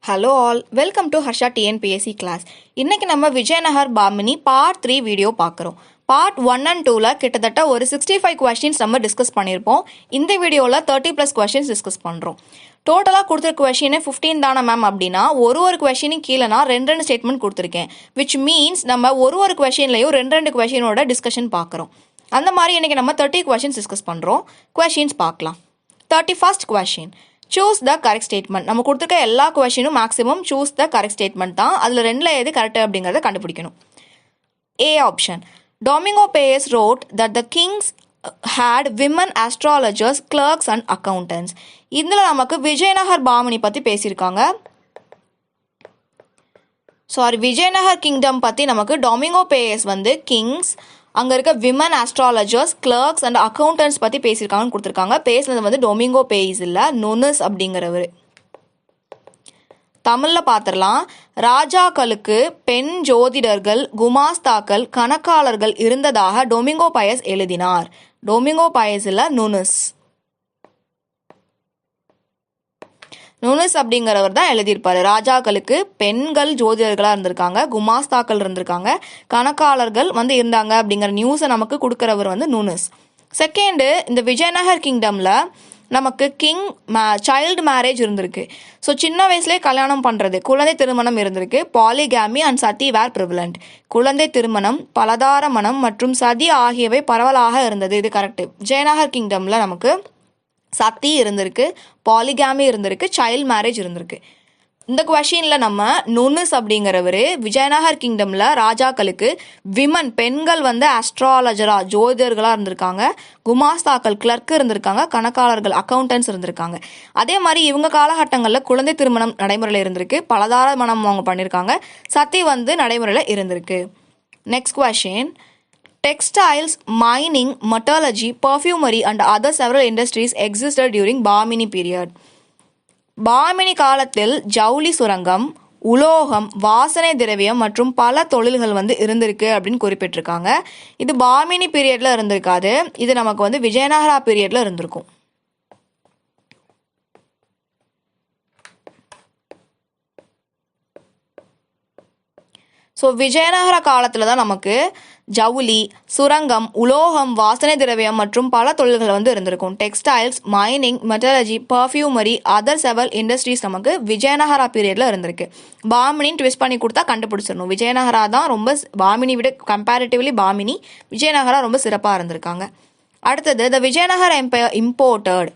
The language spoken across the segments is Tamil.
Hello all, welcome to Harsha TNPSC class. இன்னைக்கு நம்ம விஜயநகர் பாமினி பார்ட் 3 வீடியோ பார்க்குறோம். பார்ட் 1 and 2ல கிட்டத்தட்ட ஒரு 65 கொஸ்டின்ஸ் நம்ம டிஸ்கஸ் பண்ணியிருப்போம். இந்த வீடியோவில் 30+ கொஸ்டின்ஸ் டிஸ்கஸ் பண்ணுறோம். டோட்டலாக கொடுத்துருக்க கொஸ்டினே 15 தானே மேம் அப்படின்னா ஒரு கொஸ்டினும் கீழேனா ரெண்டு ஸ்டேட்மெண்ட் கொடுத்துருக்கேன். விச் மீன்ஸ் நம்ம ஒரு கொஸ்டின்லையும் ரெண்டு கொஸ்டினோட டிஸ்கஷன் பார்க்குறோம். அந்த மாதிரி இன்னைக்கு நம்ம 30 கொஸ்டின்ஸ் டிஸ்கஸ் பண்ணுறோம். கொஸ்டின்ஸ் பார்க்கலாம். 31st question, choose the correct statement. நம்ம கொடுத்துருக்க எல்லா கொஸ்டினும் maximum choose the correct statement தான். அதில் ரெண்டில் எது கரெக்ட் அப்படிங்கிறத கண்டுபிடிக்கணும். A option, Domingo Paes wrote that the kings had women astrologers, clerks and accountants. இதில் நமக்கு விஜயநகர் பாமினி பற்றி பேசியிருக்காங்க. விஜயநகர் கிங்டம் பற்றி நமக்கு டொமிங்கோ பேயஸ் வந்து கிங்ஸ், அங்கே இருக்க women astrologers, clerks and accountants பற்றி பேசியிருக்காங்கன்னு கொடுத்துருக்காங்க. பேசுனது வந்து டொமிங்கோ பேயிஸ் இல்லை, நுனஸ் அப்படிங்கிறவர். தமிழில் பார்த்துடலாம். ராஜாக்களுக்கு பெண் ஜோதிடர்கள், குமாஸ்தாக்கள், கணக்காளர்கள் இருந்ததாக டொமிங்கோ பயஸ் எழுதினார். டொமிங்கோ பயஸ் இல்லை, நுனஸ். நுனஸ் அப்படிங்கிறவர் தான் எழுதியிருப்பாரு. ராஜாக்களுக்கு பெண்கள் ஜோதிடர்களாக இருந்திருக்காங்க, குமாஸ்தாக்கள் இருந்திருக்காங்க, கணக்காளர்கள் வந்து இருந்தாங்க அப்படிங்கிற நியூஸை நமக்கு கொடுக்குறவர் வந்து நுனஸ். செகண்டு, இந்த விஜயநகர் கிங்டமில் நமக்கு சைல்டு மேரேஜ் இருந்திருக்கு. ஸோ சின்ன வயசுலேயே கல்யாணம் பண்ணுறது, குழந்தை திருமணம் இருந்திருக்கு. பாலிகாமி அண்ட் சதி வேர் ப்ரிவலண்ட். குழந்தை திருமணம், பலதார மனம் மற்றும் சதி ஆகியவை பரவலாக இருந்தது. இது கரெக்டு. விஜயநகர் கிங்டமில் நமக்கு சத்தி இருந்திருக்கு, பாலிகாமி இருந்திருக்கு, சைல்டு மேரேஜ் இருந்திருக்கு. இந்த கொஸ்டினில் நம்ம நுனஸ் அப்படிங்கிறவர் விஜயநகர் கிங்டமில் ராஜாக்களுக்கு விமன் பெண்கள் வந்து ஆஸ்ட்ராலஜராக ஜோதிடர்களாக இருந்திருக்காங்க, குமாஸ்தாக்கள் கிளர்க்கு இருந்திருக்காங்க, கணக்காளர்கள் அக்கௌண்டன்ட்ஸ் இருந்திருக்காங்க. அதே மாதிரி இவங்க காலகட்டங்களில் குழந்தை திருமணம் நடைமுறையில் இருந்திருக்கு, பலதார மனம் அவங்க பண்ணியிருக்காங்க, சத்தி வந்து நடைமுறையில் இருந்திருக்கு. Next question, textiles, mining, metallurgy, perfumery and other several industries existed during Bahmani period. Bahmani காலத்தில் ஜவுளி சுரங்கம், உலோகம், வாசனை திரவியம் மற்றும் பல தொழில்கள் வந்து இருந்திருக்கு அப்படின்னு குறிப்பிட்டிருக்காங்க. இது பாமினி பீரியட்ல இருந்திருக்காது, இது நமக்கு வந்து விஜயநகரா பீரியட்ல இருந்திருக்கும். விஜயநகர காலத்தில் தான் நமக்கு ஜவுளி, சுரங்கம், உலோகம், வாசனை திரவியம் மற்றும் பல தொழில்கள் வந்து இருந்திருக்கும். Textiles, mining, metallurgy, perfumery, other several industries நமக்கு விஜயநகரா பீரியட்ல இருந்திருக்கு. பாமினின்னு ட்விஸ்ட் பண்ணி கொடுத்தா கண்டுபிடிச்சிடணும். விஜயநகரா தான் ரொம்ப, பாமினி விட கம்பேரிட்டிவ்லி பாமினி, விஜயநகரா ரொம்ப சிறப்பாக இருந்திருக்காங்க. அடுத்தது, the Vijayanagar empire imported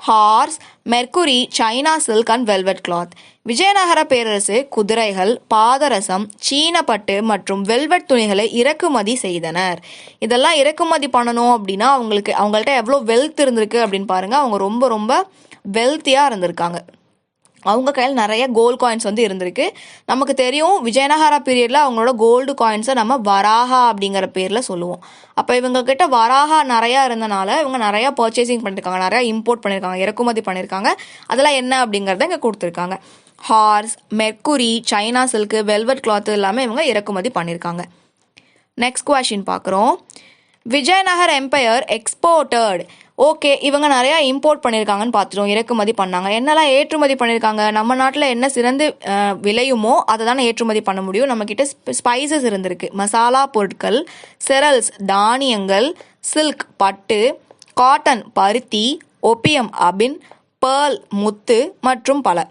horse, mercury, China silk and velvet cloth. Vijayanagara பேரரசு குதிரைகள், பாதரசம், சீன பட்டு மற்றும் வெல்வெட் துணிகளை இறக்குமதி செய்தனர். இதெல்லாம் இறக்குமதி பண்ணணும் அப்படின்னா அவங்கள்ட்ட எவ்வளோ வெல்த் இருந்திருக்கு அப்படின்னு பாருங்க. அவங்க ரொம்ப ரொம்ப வெல்த்தியாக இருந்திருக்காங்க. அவங்க கையில் நிறைய கோல்டு காயின்ஸ் வந்து இருந்திருக்கு. நமக்கு தெரியும் விஜயநகரா பீரியடில் அவங்களோட கோல்டு காயின்ஸை நம்ம வராகா அப்படிங்கிற பேரில் சொல்லுவோம். அப்போ இவங்கக்கிட்ட வராகா நிறையா இருந்தனால இவங்க நிறையா பர்ச்சேசிங் பண்ணியிருக்காங்க, நிறையா இம்போர்ட் பண்ணியிருக்காங்க, இறக்குமதி பண்ணியிருக்காங்க. அதெல்லாம் என்ன அப்படிங்கிறத இங்கே கொடுத்துருக்காங்க. Horse, mercury, China silk, velvet cloth எல்லாமே இவங்க இறக்குமதி பண்ணியிருக்காங்க. நெக்ஸ்ட் கொஸ்டின் பார்க்குறோம். Vijayanagar empire exported. ஓகே, இவங்க நிறையா இம்போர்ட் பண்ணியிருக்காங்கன்னு பார்த்துட்டோம், இறக்குமதி பண்ணாங்க. என்னெல்லாம் ஏற்றுமதி பண்ணியிருக்காங்க? நம்ம நாட்டில் என்ன சிறந்து விளையுமோ அதை தானே ஏற்றுமதி பண்ண முடியும். நம்மக்கிட்ட ஸ்பைசஸ் இருந்திருக்கு, மசாலா பொருட்கள், செரல்ஸ் தானியங்கள், சில்க் பட்டு, காட்டன் பருத்தி, ஒப்பியம் அபின், பேர்ல் முத்து மற்றும் பல.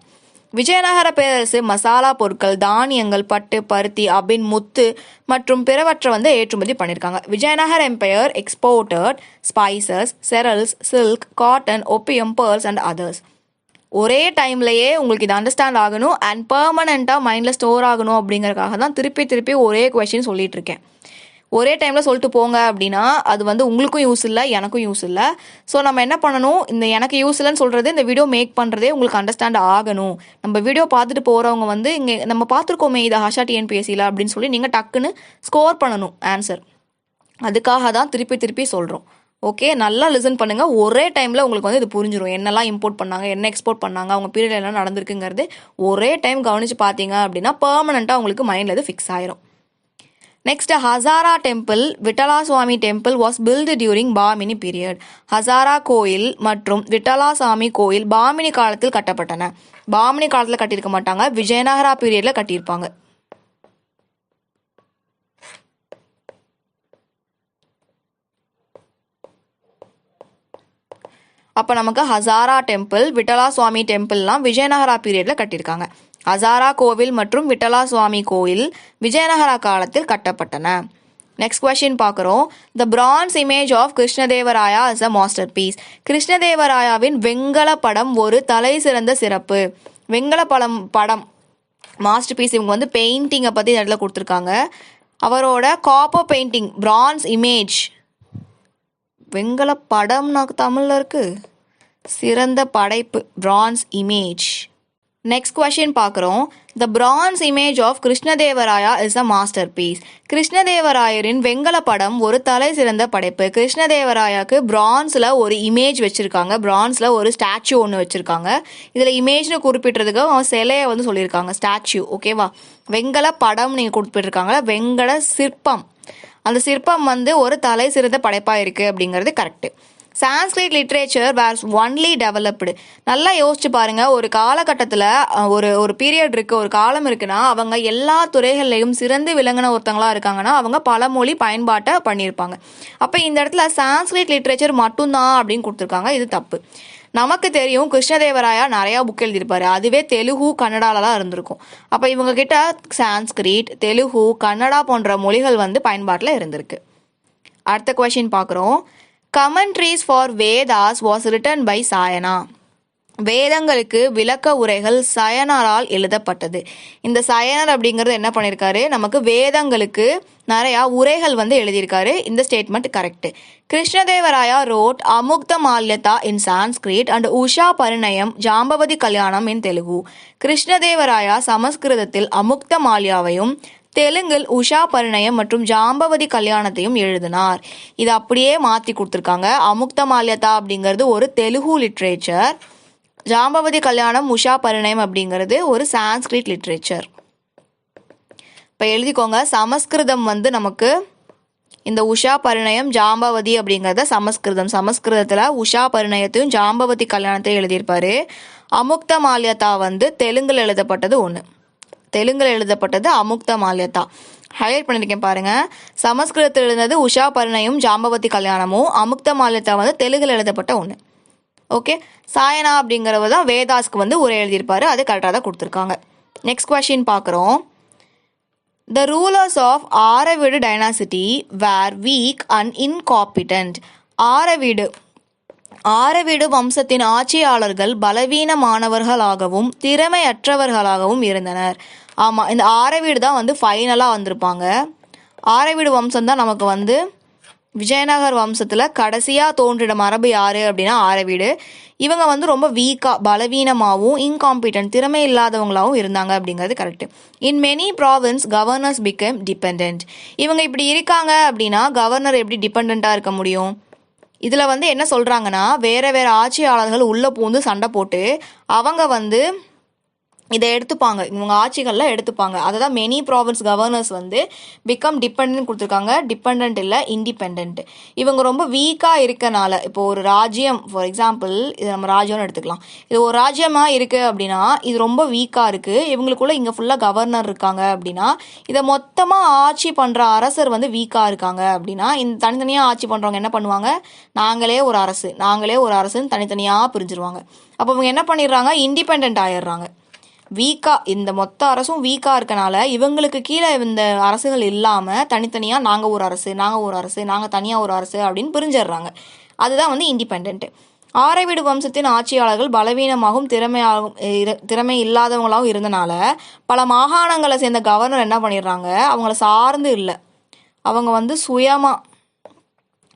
விஜயநகர பேரரசு மசாலா பொருட்கள், தானியங்கள், பட்டு, பருத்தி, அபின், முத்து மற்றும் பிறவற்றை வந்து ஏற்றுமதி பண்ணியிருக்காங்க. Vijayanagar empire exported spices, cereals, silk, cotton, ஒப்பியம், pearls and others. ஒரே டைம்லையே உங்களுக்கு இது அண்டர்ஸ்டாண்ட் ஆகணும் அண்ட் பெர்மனண்ட்டாக மைண்டில் ஸ்டோர் ஆகணும் அப்படிங்கிறதுக்காக தான் திருப்பி ஒரே கொஸ்டின் சொல்லிட்டு இருக்கேன். ஒரே டைமில் சொல்லிட்டு போங்க அப்படின்னா அது வந்து உங்களுக்கும் யூஸ் இல்லை, எனக்கும் யூஸ் இல்லை. ஸோ நம்ம என்ன பண்ணணும், இந்த எனக்கு யூஸ் இல்லைன்னு சொல்கிறது, இந்த வீடியோ மேக் பண்ணுறதே உங்களுக்கு அண்டர்ஸ்டாண்ட் ஆகணும். நம்ம வீடியோ பார்த்துட்டு போகிறவங்க வந்து இங்கே நம்ம பார்த்துருக்கோமே இதை ஹர்ஷா டிஎன்பிஎஸ்சியில் அப்படின்னு சொல்லி நீங்கள் டக்குன்னு ஸ்கோர் பண்ணணும் ஆன்சர். அதுக்காக தான் திருப்பி சொல்கிறோம். ஓகே, நல்லா லிசன் பண்ணுங்கள். ஒரே டைமில் உங்களுக்கு வந்து இது புரிஞ்சிடும். என்னெல்லாம் இம்போர்ட் பண்ணாங்க, என்ன எக்ஸ்போர்ட் பண்ணாங்க, அவங்க பீரியட் என்ன நடந்திருக்குங்கிறது ஒரே டைம் கவனித்து பார்த்தீங்க அப்படின்னா பெர்மனண்ட்டாக உங்களுக்கு மைண்டில் இது ஃபிக்ஸ் ஆயிரும். Next, Hazara Temple, Vitala Swami Temple was built during Bahmini period. Hazara கோயில் மற்றும் விட்டலா சாமி கோயில் பாமினி காலத்தில் கட்டப்பட்டன. பாமினி காலத்தில் கட்டியிருக்க மாட்டாங்க, விஜயநகரா பீரியட்ல கட்டியிருப்பாங்க. அப்போ நமக்கு ஹசாரா டெம்பிள், விட்டலா சுவாமி டெம்பிள்லாம் விஜயநகரா பீரியட்ல கட்டியிருக்காங்க. ஹசாரா கோவில் மற்றும் விட்டலா சுவாமி கோயில் விஜயநகரா காலத்தில் கட்டப்பட்டன. நெக்ஸ்ட் கொஸ்டின் பார்க்குறோம். The bronze image of Krishnadevaraya is a masterpiece. கிருஷ்ணதேவராயாவின் வெங்கல படம் ஒரு தலை சிறந்த சிறப்பு. வெங்கல படம் மாஸ்டர் பீஸ். இவங்க வந்து பெயிண்டிங்கை பற்றி இந்த இடத்துல கொடுத்துருக்காங்க. அவரோட காப்பர் பெயிண்டிங், பிரான்ஸ் இமேஜ், வெங்கல படம்னா தமிழில் இருக்கு, சிறந்த படைப்பு, பிரான்ஸ் இமேஜ். நெக்ஸ்ட் கொஸ்டின் பார்க்குறோம். The bronze image of Krishnadevaraya is a masterpiece. கிருஷ்ணதேவராயரின் வெங்கல படம் ஒரு தலை சிறந்த படைப்பு. கிருஷ்ணதேவராயாவுக்கு பிரான்ஸில் ஒரு இமேஜ் வச்சுருக்காங்க, பிரான்ஸில் ஒரு ஸ்டாச்சு ஒன்று வச்சுருக்காங்க. இதில் இமேஜ்னு குறிப்பிட்டிருக்கு, அவன் சிலையை வந்து சொல்லியிருக்காங்க, ஸ்டாச்சு. ஓகேவா? வெங்கல படம் நீங்கள் குறிப்பிட்டிருக்காங்க, வெங்கல சிற்பம், அந்த சிற்பம் வந்து ஒரு தலை சிறந்த படைப்பாக இருக்குது அப்படிங்கிறது correct. Sanskrit literature was only developed. நல்லா யோசிச்சு பாருங்க, ஒரு காலகட்டத்தில் ஒரு பீரியட் இருக்குது, ஒரு காலம் இருக்குன்னா அவங்க எல்லா துறைகள்லையும் சிறந்து விளங்கின ஒருத்தங்களா இருக்காங்கன்னா அவங்க பல மொழி பயன்பாட்டை பண்ணியிருப்பாங்க. அப்போ இந்த இடத்துல சான்ஸ்கிரிட் லிட்ரேச்சர் மட்டும்தான் அப்படின்னு கொடுத்துருக்காங்க, இது தப்பு. நமக்கு தெரியும் கிருஷ்ணதேவராயா நிறையா புக் எழுதியிருப்பாரு, அதுவே தெலுங்கு கன்னடாலலாம் இருந்திருக்கும். அப்போ இவங்க கிட்ட சான்ஸ்கிரிட், தெலுங்கு, கன்னடா போன்ற மொழிகள் வந்து பயன்பாட்டில் இருந்திருக்கு. அடுத்த கொஸ்டின் பார்க்குறோம். Commentaries for Vedas was written by Sayana. வேதங்களுக்கு விளக்க உரைகள் சயனரால் எழுதப்பட்டது. இந்த சயனர் அப்படிங்கிறது என்ன பண்ணியிருக்காரு, நமக்கு வேதங்களுக்கு நிறையா உரைகள் வந்து எழுதியிருக்காரு. இந்த statement correct. Krishnadevaraya wrote Amuktamalyada in Sanskrit and Usha Parinayam Jambavati Kalyanam in Telugu. Krishnadevaraya சமஸ்கிருதத்தில் அமுக்த மால்யாவையும் தெலுங்கில் உஷா பரிணயம் மற்றும் ஜாம்பவதி கல்யாணத்தையும் எழுதினார். இதை அப்படியே மாற்றி கொடுத்துருக்காங்க. அமுக்த மால்யதா அப்படிங்கிறது ஒரு தெலுங்கு லிட்ரேச்சர், ஜாம்பவதி கல்யாணம், உஷா பரிணயம் அப்படிங்கிறது ஒரு சான்ஸ்கிரிட் லிட்ரேச்சர். இப்போ எழுதிக்கோங்க, சமஸ்கிருதம் வந்து நமக்கு இந்த உஷா பரிணயம் ஜாம்பவதி அப்படிங்கிறத சமஸ்கிருதத்தில் உஷா பரிணயத்தையும் ஜாம்பவதி கல்யாணத்தையும் எழுதியிருப்பாரு. அமுக்த மால்யதா வந்து தெலுங்கில் எழுதப்பட்டது ஒன்று, தெலுங்கில் எழுதப்பட்டது அமுக்த மால்யதா. ஹைலைட் பண்ணியிருக்கேன் பாருங்க, சமஸ்கிருதத்தில் எழுந்தது உஷா பரிணயம் ஜாம்பவதி கல்யாணமும், அமுக்த மால்யதா வந்து தெலுங்கில் எழுதப்பட்ட ஒன்று. ஓகே, சாயனா அப்படிங்கிறவர் தான் வேதாஸ்க்கு வந்து உரை எழுதியிருப்பாரு, அது கரெக்டாக தான் கொடுத்துருக்காங்க. நெக்ஸ்ட் கொஸ்டின் பார்க்குறோம். The rulers of Aravidu dynasty were weak and incompetent. Aravidu வம்சத்தின் ஆட்சியாளர்கள் பலவீனமானவர்களாகவும் திறமையற்றவர்களாகவும் இருந்தனர். ஆமாம், இந்த ஆரவீடு தான் வந்து ஃபைனலாக வந்திருப்பாங்க. ஆரவீடு வம்சம் தான் நமக்கு வந்து விஜயநகர் வம்சத்தில் கடைசியாக தோன்றிட மரபு யார் அப்படின்னா ஆரவீடு. இவங்க வந்து ரொம்ப வீக்காக, பலவீனமாகவும் இன்காம்பிடன்ட், திறமை இல்லாதவங்களாகவும் இருந்தாங்க அப்படிங்கிறது correct. In many province governors become depend. இவங்க இப்படி இருக்காங்க அப்படின்னா கவர்னர் எப்படி டிபெண்ட்டாக இருக்க முடியும்? இதில் வந்து என்ன சொல்கிறாங்கன்னா, வேறு ஆட்சியாளர்கள் உள்ளே பூந்து சண்டை போட்டு அவங்க வந்து இதை எடுத்துப்பாங்க, இவங்க ஆட்சிகளில் எடுத்துப்பாங்க. அதை தான் மெனி ப்ராவின்ஸ் கவர்னர்ஸ் வந்து பிகம் டிபெண்ட் கொடுத்துருக்காங்க. டிபெண்ட் இல்லை, இண்டிபெண்ட். இவங்க ரொம்ப வீக்காக இருக்கனால, இப்போ ஒரு ராஜ்யம், ஃபார் எக்ஸாம்பிள் இது நம்ம ராஜ்யம்னு எடுத்துக்கலாம், இது ஒரு ராஜ்யமாக இருக்குது அப்படின்னா இது ரொம்ப வீக்காக இருக்குது, இவங்களுக்குள்ள இங்கே ஃபுல்லாக கவர்னர் இருக்காங்க அப்படின்னா, இதை மொத்தமாக ஆட்சி பண்ணுற அரசர் வந்து வீக்காக இருக்காங்க அப்படின்னா, இந்த தனித்தனியாக ஆட்சி பண்ணுறவங்க என்ன பண்ணுவாங்க, நாங்களே ஒரு அரசுன்னு தனித்தனியாக பிரிஞ்சிருவாங்க. அப்போ இவங்க என்ன பண்ணிடுறாங்க, இண்டிபெண்ட் ஆயிடுறாங்க. வீக்காக, இந்த மொத்த அரசும் வீக்காக இருக்கனால இவங்களுக்கு கீழே இந்த அரசுகள் இல்லாமல் தனித்தனியாக நாங்கள் ஒரு அரசு, நாங்கள் தனியாக ஒரு அரசு அப்படின்னு பிரிஞ்சிடுறாங்க. அதுதான் வந்து இண்டிபெண்ட். ஆரவீடு வம்சத்தின் ஆட்சியாளர்கள் பலவீனமாகவும் திறமை இல்லாதவங்களாகவும் இருந்தனால பல மாகாணங்களை சேர்ந்த கவர்னர் என்ன பண்ணிடுறாங்க, அவங்கள சார்ந்து இல்லை, அவங்க வந்து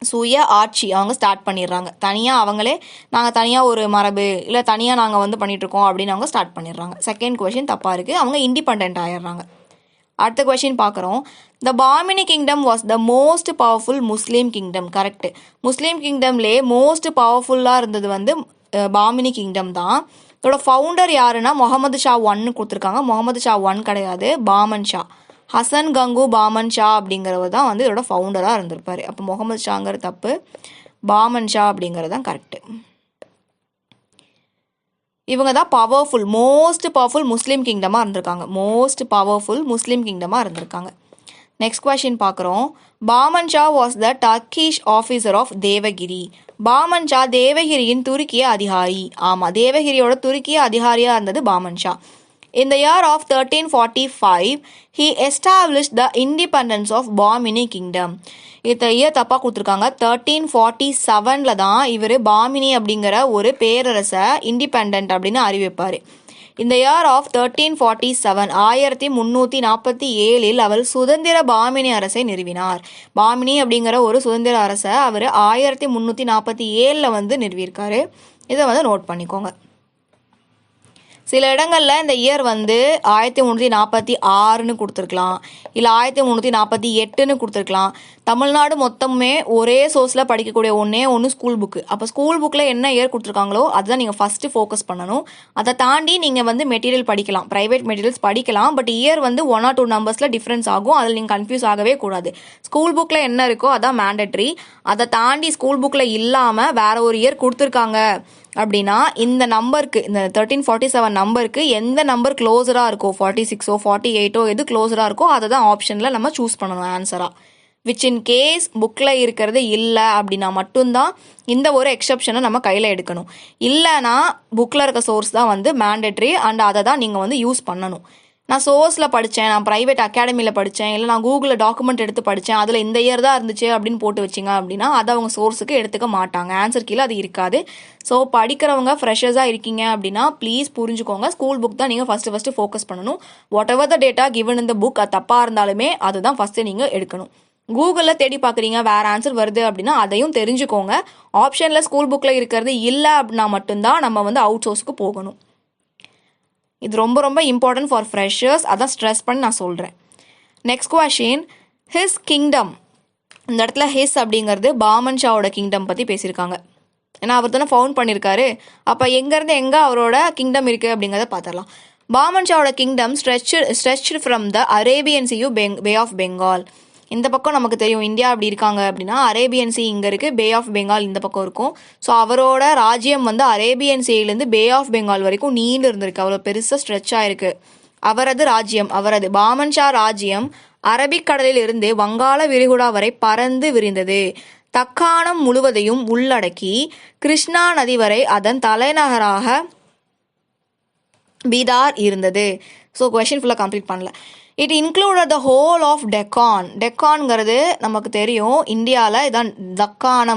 சுய ஆட்சி அவங்க ஸ்டார்ட் பண்ணிடுறாங்க. தனியாக அவங்களே நாங்கள் தனியாக ஒரு மரபு இல்லை தனியாக நாங்கள் வந்து பண்ணிகிட்ருக்கோம் அப்படின்னு அவங்க ஸ்டார்ட் பண்ணிடுறாங்க. செகண்ட் கொஷின் தப்பாக இருக்குது, அவங்க இண்டிபெண்ட் ஆயிடுறாங்க. அடுத்த கொஷின் பார்க்குறோம். The Bahmani kingdom was the most powerful Muslim kingdom. Correct. Muslim கிங்டம்லேயே மோஸ்ட் பவர்ஃபுல்லாக இருந்தது வந்து பாமினி கிங்டம் தான். இதோட ஃபவுண்டர் யாருன்னா முகமது ஷா 1 கொடுத்துருக்காங்க. முகமது ஷா 1 கிடையாது, பாமன் ஷா. ஹசன் கங்கு பாமன் ஷா அப்படிங்கிறவர் தான் வந்து இதோட ஃபவுண்டராக இருந்திருப்பார். அப்போ முகமது ஷாங்கிற தப்பு, பாமன் ஷா அப்படிங்கிறது தான் கரெக்டு. இவங்க தான் மோஸ்ட் பவர்ஃபுல் முஸ்லீம் கிங்டமாக இருந்திருக்காங்க. மோஸ்ட் பவர்ஃபுல் முஸ்லீம் கிங்டமாக இருந்திருக்காங்க. நெக்ஸ்ட் கொஸ்டின் பார்க்குறோம். Bahman Shah was the Turkish officer of Devagiri. Bahman Shah தேவகிரியின் துருக்கிய அதிகாரி. ஆமாம், தேவகிரியோட துருக்கிய அதிகாரியாக இருந்தது Bahman Shah. In the year of 1345, he established the independence of Bahmani kingdom. இந்த இயர் தப்பாக கொடுத்துருக்காங்க. 1347 தான் இவர் பாமினி அப்படிங்கிற ஒரு பேரரசை இண்டிபெண்ட் அப்படின்னு அறிவிப்பார். இந்த இயர் ஆஃப் 1347 1347 அவர் சுதந்திர பாமினி அரசை நிறுவினார். பாமினி அப்படிங்கிற ஒரு சுதந்திர அரசை அவர் 1347 வந்து நிறுவியிருக்காரு. இதை வந்து நோட் பண்ணிக்கோங்க. சில இடங்களில் இந்த இயர் வந்து 1346ன்னு கொடுத்துருக்கலாம், இல்லை 1348ன்னு கொடுத்துருக்கலாம். தமிழ்நாடு மொத்தமே ஒரே சோர்ஸில் படிக்கக்கூடிய ஒன்று ஸ்கூல் புக்கு. அப்போ ஸ்கூல் புக்கில் என்ன இயர் கொடுத்துருக்காங்களோ அதுதான் நீங்கள் ஃபஸ்ட்டு ஃபோக்கஸ் பண்ணணும். அதை தாண்டி நீங்கள் வந்து மெட்டீரியல் படிக்கலாம், ப்ரைவேட் மெட்டீரியல்ஸ் படிக்கலாம். பட் இயர் வந்து 1 or 2 நம்பர்ஸில் டிஃப்ரென்ஸ் ஆகும். அதில் நீங்கள் கன்ஃபியூஸ் ஆகவே கூடாது. ஸ்கூல் புக்கில் என்ன இருக்கோ அதான் மேண்டட்ரி. அதை தாண்டி ஸ்கூல் புக்கில் இல்லாமல் வேற ஒரு இயர் கொடுத்துருக்காங்க அப்படின்னா இந்த நம்பருக்கு, இந்த 1347 நம்பருக்கு எந்த நம்பர் க்ளோஸராக இருக்கோ, 46ஓ 48ஓ எது க்ளோஸராக இருக்கோ அதை தான் ஆப்ஷனில் நம்ம சூஸ் பண்ணணும் ஆன்சராக. விச் இன் கேஸ் புக்கில் இருக்கிறது இல்லை அப்படின்னா மட்டும்தான் இந்த ஒரு எக்ஸப்ஷனை நம்ம கையில் எடுக்கணும். இல்லைனா புக்கில் இருக்க சோர்ஸ் தான் வந்து மேண்டட்ரி அண்ட் அதை தான் நீங்கள் வந்து யூஸ் பண்ணணும். நான் சோர்ஸில் படித்தேன், நான் ப்ரைவேட் அகாடமியில் படித்தேன், இல்லை நான் கூகுளில் டாக்குமெண்ட் எடுத்து படித்தேன், அதில் இந்த இயர் தான் இருந்துச்சு அப்படின்னு போட்டு வச்சிங்க அப்படின்னா அதை அவங்க சோர்ஸுக்கு எடுத்துக்க மாட்டாங்க. ஆன்சர் கீழே அது இருக்காது. ஸோ படிக்கிறவங்க ஃப்ரெஷர்ஸாக இருக்கீங்க அப்படின்னா ப்ளீஸ் புரிஞ்சுக்கோங்க, ஸ்கூல் புக் தான் நீங்கள் ஃபஸ்ட்டு ஃபோக்கஸ் பண்ணணும். What ever the data given இந்த புக் அது தப்பாக இருந்தாலுமே அதுதான் ஃபஸ்ட்டு நீங்கள் எடுக்கணும். கூகுளில் தேடி பார்க்குறீங்க, வேறு ஆன்சர் வருது அப்படின்னா அதையும் தெரிஞ்சுக்கோங்க. ஆப்ஷனில் ஸ்கூல் புக்கில் இருக்கிறது இல்லை அப்படின்னா மட்டும்தான் நம்ம வந்து அவுட் சோர்ஸுக்கு போகணும். இது ரொம்ப ரொம்ப இம்பார்ட்டன்ட் ஃபார் ஃப்ரெஷர்ஸ், அதான் ஸ்ட்ரெஸ் பண்ணி நான் சொல்கிறேன். Next question, his kingdom. இந்த இடத்துல ஹிஸ் அப்படிங்கிறது பாமன் ஷாவோட கிங்டம் பற்றி பேசியிருக்காங்க. ஏன்னா அவர் தானே ஃபவுண்ட் பண்ணியிருக்காரு. அப்போ எங்கேருந்து எங்கே அவரோட கிங்டம் இருக்குது அப்படிங்கிறத பார்த்துடலாம். பாமன் ஷாவோட kingdom stretched from the Arabian sea bay of Bengal. இந்த பக்கம் நமக்கு தெரியும் இந்தியா அப்படி இருக்காங்க அப்படின்னா அரேபியன் சி இங்கே இருக்குது, பே ஆஃப் பெங்கால் இந்த பக்கம் இருக்கும். ஸோ அவரோட ராஜ்யம் வந்து அரேபியன் சீலேருந்து பே ஆஃப் பெங்கால் வரைக்கும் நீண்டு இருந்திருக்கு, அவ்வளோ பெருசாக ஸ்ட்ரெச் ஆயிருக்கு. அவரது பாமன் ஷா ராஜ்யம் அரபிக்கடலில் இருந்து வங்காள விரிகுடா வரை பறந்து விரிந்தது. தக்காணம் முழுவதையும் உள்ளடக்கி கிருஷ்ணா நதி வரை அதன் தலைநகராக பீதார் இருந்தது. ஸோ கொஷின் ஃபுல்லாக கம்ப்ளீட் பண்ணல. It included the whole of Deccan. டெக்கான்ங்கிறது நமக்கு தெரியும் இந்தியாவில் இதான் டெக்கான்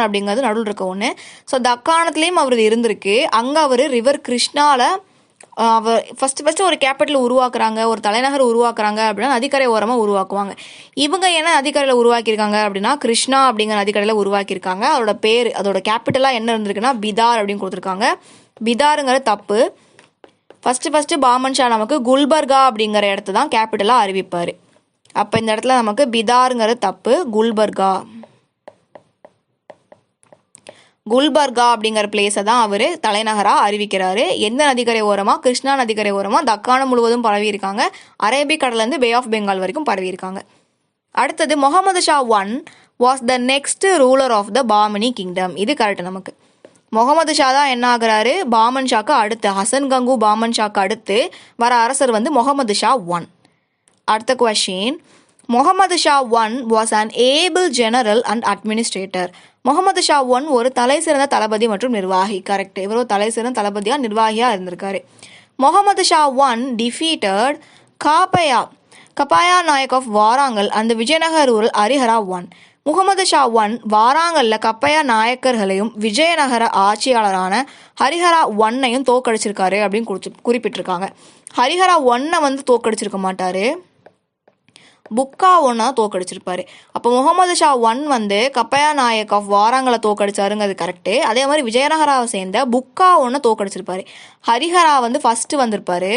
அப்படிங்கிறது நடுவில் இருக்க ஒன்று. ஸோ தக்காணத்துலேயும் அவர் இருந்திருக்கு. அங்கே அவர் ரிவர் கிருஷ்ணாவில் அவர் ஃபஸ்ட்டு ஒரு கேபிட்டல் உருவாக்குறாங்க, ஒரு தலைநகர் உருவாக்குறாங்க அப்படின்னா நதிக்கரை ஓரமாக உருவாக்குவாங்க. இவங்க என்ன நதிக்கரையில் உருவாக்கியிருக்காங்க அப்படின்னா கிருஷ்ணா அப்படிங்கிற நதிக்கரையில் உருவாக்கியிருக்காங்க. அதோட பேர், அதோட கேபிட்டலாக என்ன இருந்திருக்குன்னா பிதார் அப்படின்னு கொடுத்துருக்காங்க. பிதாருங்கிற தப்பு. ஃபஸ்ட்டு பாமன் ஷா நமக்கு குல்பர்கா அப்படிங்கிற இடத்த தான் கேபிட்டலாக அறிவிப்பார். அப்போ இந்த இடத்துல நமக்கு பிதாருங்கிற தப்பு, குல்பர்கா அப்படிங்கிற பிளேஸை தான் அவர் தலைநகராக அறிவிக்கிறாரு. எந்த நதிக்கரை ஓரமாக? கிருஷ்ணா நதிக்கரை ஓரமாக தக்காணம் முழுவதும் பரவி இருக்காங்க. அரேபிக் கடல்லேருந்து பே ஆஃப் பெங்கால் வரைக்கும் பரவி இருக்காங்க. அடுத்தது Muhammad Shah I was the next ruler of the Bahmani kingdom. இது கரெக்ட் நமக்கு. முகமது ஷா தான் என்ன ஆகுறாரு, பாமன் ஷாக்கு அடுத்து, ஹசன் கங்கு பாமன் ஷாக்கு அடுத்து வர அரசர் வந்து முகமது ஷா I. அடுத்த question, Muhammad Shah I was an able general and administrator. Muhammad Shah I ஒரு தலை சிறந்த தளபதி மற்றும் நிர்வாகி. கரெக்ட், இவர் ஒரு தலை சிறந்த தளபதியாக நிர்வாகியாக இருந்திருக்காரு. Muhammad Shah I defeated Kapaya Nayak of Warangal அந்த Vijayanagar ruler Harihara I. Muhammad Shah I வாராங்கல்ல கப்பையா நாயக்கர்களையும் விஜயநகர ஆட்சியாளரான ஹரிஹரா I தோக்கடிச்சிருக்காரு அப்படின்னு குறிப்பிட்டிருக்காங்க. ஹரிஹரா I வந்து தோக்கடிச்சிருக்க மாட்டாரு, புக்கா I தோக்கடிச்சிருப்பாரு. அப்போ முகமது ஷா I வந்து கப்பையா நாயக் ஆஃப் வாராங்கலை தோக்கடிச்சாருங்கிறது கரெக்டு. அதே மாதிரி விஜயநகராவை சேர்ந்த புக்கா I தோக்கடிச்சிருப்பாரு. ஹரிஹரா வந்து ஃபஸ்ட்டு வந்திருப்பாரு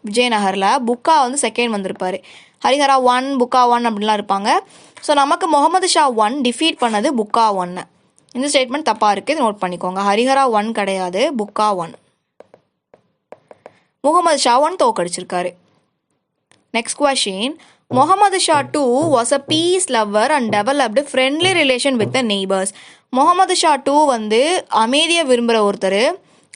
விஜயநகரில், புக்கா வந்து செகண்ட் வந்திருப்பாரு. ஹரிஹரா I புக்கா I அப்படின்லாம் இருப்பாங்க. ஸோ நமக்கு முகமது ஷா I டிஃபீட் பண்ணது புக்கா I. இந்த ஸ்டேட்மெண்ட் தப்பாக இருக்குது, நோட் பண்ணிக்கோங்க. ஹரிஹரா I கிடையாது, புக்கா I. Muhammad Shah I தோக்கடிச்சிருக்காரு. Next question. Muhammad Shah II was a peace lover and developed friendly relation with the neighbors. Mohammed Shah II வந்து அமைதியை விரும்புகிற ஒருத்தர்.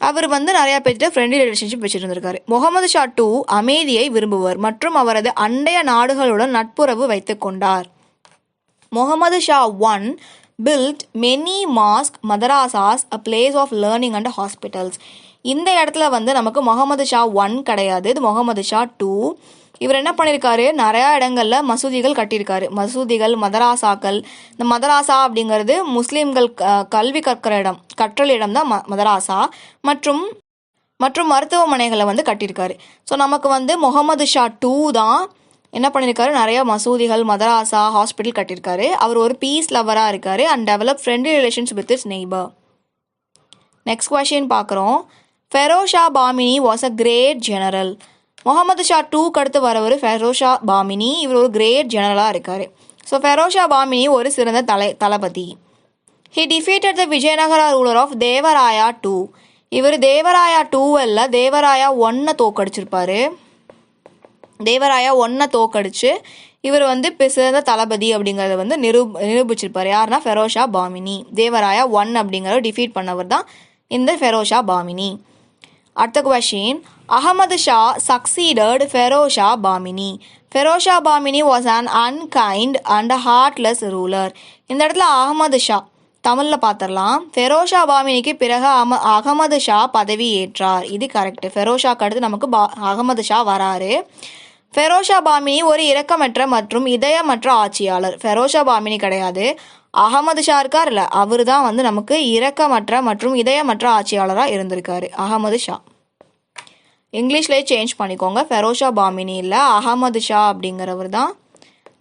அவர் வந்து நிறையா பேர்கிட்ட ஃப்ரெண்ட்லி ரிலேஷன்ஷிப் வச்சுருந்துருக்காரு. முகமது ஷா II அமைதியை விரும்புவர் மற்றும் அவரது அண்டைய நாடுகளுடன் நட்புறவு வைத்து கொண்டார். Mohammed Shah I built many mosques, madrasas, a place of learning and hospitals. இந்த இடத்துல வந்து நமக்கு முகமது ஷா I கிடையாது, இது முகமது ஷா II. இவர் என்ன பண்ணியிருக்காரு, நிறையா இடங்களில் மசூதிகள் கட்டியிருக்காரு. மசூதிகள், மதராசாக்கள். இந்த மதராசா அப்படிங்கிறது முஸ்லீம்கள் கல்வி கற்கிற இடம், கற்றல் இடம் தான் மதராசா. மற்றும் மருத்துவமனைகளை வந்து கட்டியிருக்காரு. ஸோ நமக்கு வந்து முகமது ஷா II தான் என்ன பண்ணியிருக்காரு, நிறையா மசூதிகள், மதராசா, ஹாஸ்பிட்டல் கட்டியிருக்காரு. அவர் ஒரு பீஸ் லவராக இருக்கார் and develop friendly relations with his neighbour. Next question பார்க்குறோம். Feroz Shah Bahmani was a great general. Muhammad Shah IIக்கு அடுத்து வரவர் ஃபெரோஸ் ஷா பாமினி. இவர் ஒரு கிரேட் ஜெனரலாக இருக்கார். ஸோ ஃபெரோஸ் ஷா பாமினி ஒரு சிறந்த தளபதி. He defeated the Vijayanagara ruler of Devaraya II. இவர் தேவராயா II அல்ல, தேவராயா I தோக்கடிச்சிருப்பார். தேவராயா I தோக்கடிச்சு இவர் வந்து சிறந்த தளபதி அப்படிங்கிறத வந்து நிரூபிச்சிருப்பார். யாருன்னா ஃபெரோஸ் ஷா பாமினி. தேவராயா I அப்படிங்கிறத டிஃபீட் பண்ணவர் தான் இந்த ஃபெரோஸ் ஷா பாமினி. அடுத்த question. Ahmad Shah succeeded Feroz Shah Bahmani. Feroz Shah Bahmani was an unkind and heartless ruler. இந்த இடத்துல அகமது ஷா தமிழில் பார்த்துடலாம். ஃபெரோஸ் ஷா பாமினிக்கு பிறகு அகமது ஷா பதவி ஏற்றார். இது கரெக்ட். ஃபெரோஸ் ஷாக்கு அடுத்து நமக்கு அகமது ஷா வராரு. ஃபெரோஸ் ஷா பாமினி ஒரு இரக்கமற்ற மற்றும் இதயமற்ற ஆட்சியாளர். ஃபெரோஸ் ஷா பாமினி கிடையாது, அகமது ஷா இருக்கார் இல்லை, அவர் தான் வந்து நமக்கு இரக்கமற்ற மற்றும் இதயமற்ற ஆட்சியாளராக இருந்திருக்காரு. அகமது ஷா இங்கிலீஷ்லேயே சேஞ்ச் பண்ணிக்கோங்க. ஃபெரோஸ் ஷா பாமினி இல்லை, அகமது ஷா அப்படிங்கிறவர் தான்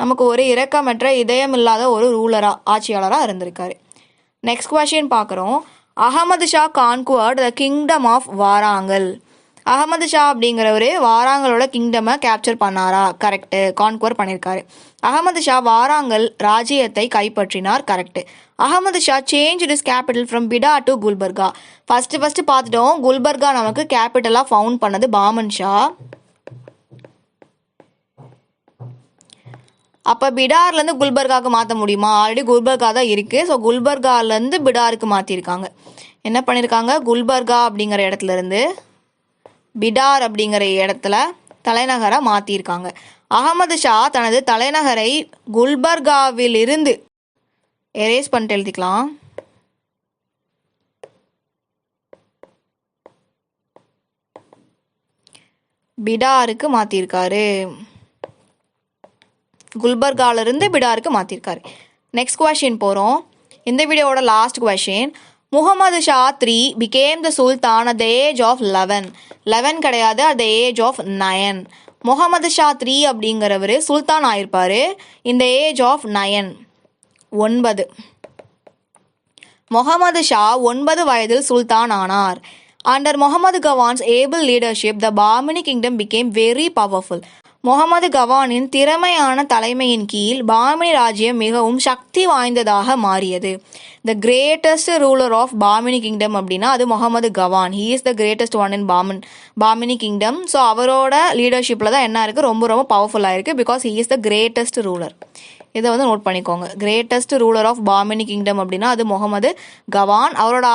நமக்கு ஒரு இரக்கமற்ற இதயம் இல்லாத ஒரு ஆட்சியாளராக இருந்திருக்காரு. நெக்ஸ்ட் கொஸ்டின் பார்க்குறோம். Ahmad Shah conquered the kingdom of Warangal. Ahmad Shah அப்படிங்கிறவர் வாராங்களோட கிங்டமை கேப்சர் பண்ணாரா? கரெக்டு, கான்குவர் பண்ணியிருக்காரு. அகமது ஷா வாராங்கல் ராஜ்யத்தை கைப்பற்றினார். கரெக்டு. Ahmad Shah change his capital from Bidar to Gulbarga. First பார்த்துட்டோம். குல்பர்கா நமக்கு கேபிட்டலாக ஃபவுண்ட் பண்ணது பாமன் ஷா. அப்போ பிடார்லேருந்து குல்பர்காவுக்கு மாற்ற முடியுமா? ஆல்ரெடி குல்பர்கா தான் இருக்குது. ஸோ குல்பர்காலேருந்து பிடாருக்கு மாற்றிருக்காங்க. என்ன பண்ணியிருக்காங்க, குல்பர்கா அப்படிங்கிற இடத்துலேருந்து பிடார் அப்படிங்கிற இடத்துல தலைநகரை மாற்றிருக்காங்க. அகமது ஷா தனது தலைநகரை குல்பர்காவிலிருந்து எரேஸ் பண்ணிட்டு எழுதிக்கலாம். பிடாருக்கு மாற்றிருக்காரு. குல்பர்காவிலிருந்து பிடாருக்கு மாற்றிருக்காரு. நெக்ஸ்ட் கொஸ்டின் போகிறோம். இந்த வீடியோவோட last question. Muhammad Shah III became the sultan at the age of 11. 11 கிடையாது, at the age of 9. Mohammed Shah III அப்படிங்கிறவர் சுல்தான் ஆயிருப்பார் இந்த ஏஜ் ஆஃப் 9. 9. முகமது ஷா 9 வயதில் சுல்தான் ஆனார். Under Muhammad Gawan's able leadership the Bahmani kingdom became very powerful. Muhammad கவானின் திறமையான தலைமையின் கீழ் பாமினி ராஜ்யம் மிகவும் சக்தி வாய்ந்ததாக மாறியது. The greatest ruler of Bahmani kingdom அப்படின்னா அது Muhammad Gawan. He is the greatest one in Bahmani kingdom. So அவரோட லீடர்ஷிப்பில் தான் என்ன இருக்குது, ரொம்ப பவர்ஃபுல்லாக இருக்குது. Because he is the greatest ruler. இதை வந்து நோட் பண்ணிக்கோங்க. Greatest ruler of Bahmani kingdom அப்படின்னா அது முகமது கவான். அவரோட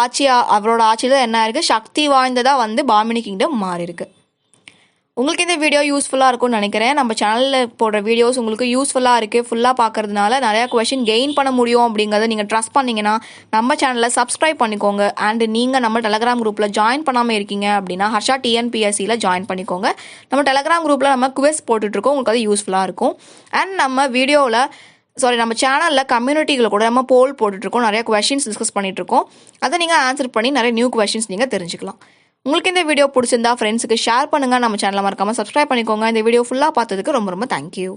ஆட்சியில் என்ன இருக்குது, சக்தி வாய்ந்ததாக வந்து பாமினி கிங்டம் மாறி இருக்கு. உங்களுக்கு இந்த வீடியோ யூஸ்ஃபுல்லாக இருக்கும்னு நினைக்கிறேன். நம்ம சேனலில் போடுற வீடியோஸ் உங்களுக்கு யூஸ்ஃபுல்லாக இருக்குது. ஃபுல்லாக பார்க்கறதுனால நிறையா கொஸ்டின் கெயின் பண்ண முடியும் அப்படிங்கிறத நீங்கள் ட்ரஸ்ட் பண்ணிங்கன்னா நம்ம சேனலில் சப்ஸ்கிரைப் பண்ணிக்கோங்க. அண்ட் நீங்கள் நம்ம டெலகிராம் குரூப்பில் ஜாயின் பண்ணாமல் இருக்கீங்க அப்படின்னா ஹர்ஷா TNPSCயில் ஜாயின் பண்ணிக்கோங்க. நம்ம டெலகிராம் குரூப்பில் நம்ம குவிஸ் போட்டுட்ருக்கோம், உங்களுக்கு அது யூஸ்ஃபுல்லாக இருக்கும். அண்ட் நம்ம நம்ம சேனலில் கம்யூனிட்டிகளை கூட நம்ம போல் போட்டுட்ருக்கோம், நிறைய கொஸ்டின்ஸ் டிஸ்கஸ் பண்ணிகிட்ருக்கோம். அதை நீங்கள் ஆன்சர் பண்ணி நிறைய நியூ கொஸ்டின்ஸ் நீங்கள் தெரிஞ்சுக்கலாம். உங்களுக்கு இந்த வீடியோ பிடிச்சிருந்தா ஃப்ரெண்ட்ஸுக்கு ஷேர் பண்ணுங்கள். நம்ம சேனலை மறக்காமல் சப்ஸ்கிரைப் பண்ணிக்கோங்க. இந்த வீடியோ ஃபுல்லாக பார்த்ததுக்கு ரொம்ப தேங்க்யூ.